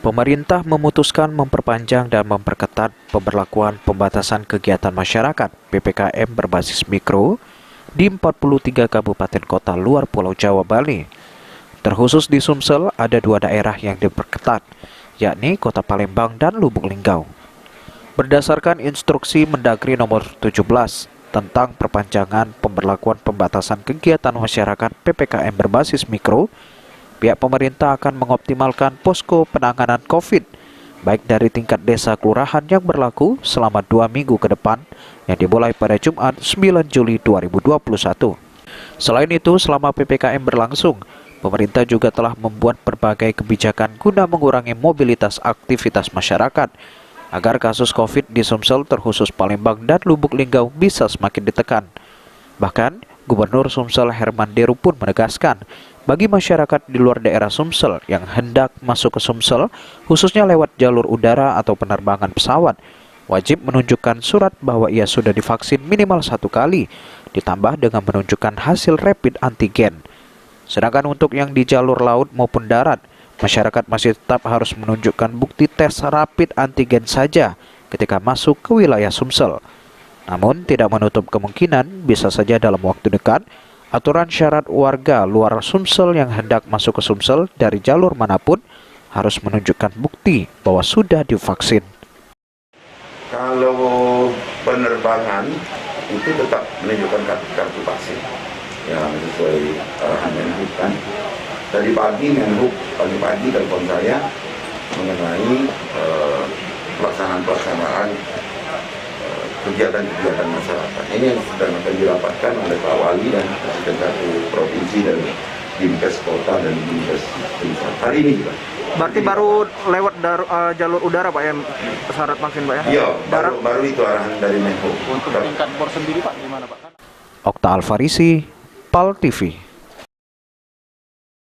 Pemerintah memutuskan memperpanjang dan memperketat pemberlakuan pembatasan kegiatan masyarakat (PPKM) berbasis mikro di 43 kabupaten kota luar Pulau Jawa, Bali. Terkhusus di Sumsel, ada 2 daerah yang diperketat, yakni Kota Palembang dan Lubuk Linggau. Berdasarkan instruksi Mendagri nomor 17 tentang perpanjangan pemberlakuan pembatasan kegiatan masyarakat PPKM berbasis mikro, pihak pemerintah akan mengoptimalkan posko penanganan COVID, baik dari tingkat desa kelurahan yang berlaku selama 2 minggu ke depan, yang dimulai pada Jumat 9 Juli 2021. Selain itu, selama PPKM berlangsung, pemerintah juga telah membuat berbagai kebijakan guna mengurangi mobilitas aktivitas masyarakat, agar kasus COVID di Sumsel terkhusus Palembang dan Lubuk Linggau bisa semakin ditekan. Bahkan, Gubernur Sumsel Herman Deru pun menegaskan, bagi masyarakat di luar daerah Sumsel yang hendak masuk ke Sumsel, khususnya lewat jalur udara atau penerbangan pesawat, wajib menunjukkan surat bahwa ia sudah divaksin minimal 1 kali, ditambah dengan menunjukkan hasil rapid antigen. Sedangkan untuk yang di jalur laut maupun darat, masyarakat masih tetap harus menunjukkan bukti tes rapid antigen saja ketika masuk ke wilayah Sumsel. Namun tidak menutup kemungkinan bisa saja dalam waktu dekat, aturan syarat warga luar Sumsel yang hendak masuk ke Sumsel dari jalur manapun harus menunjukkan bukti bahwa sudah divaksin. Kalau penerbangan itu tetap menunjukkan kartu vaksin yang sesuai arahan Menhub kan. Tadi pagi Menhub pagi-pagi telepon saya mengenai pelaksanaan kegiatan-kegiatan masyarakat. Ini yang sedang akan dirapatkan oleh Pak Wali dan Presiden satu provinsi dan Dinkes Kota dan Dinkes Desa. Hari ini juga. Berarti baru lewat jalur udara Pak yang syarat vaksin Pak ya? Iya, baru itu arahan dari Menhub. Untuk tingkat bor sendiri Pak gimana Pak? Okta Alfarisi, PAL TV.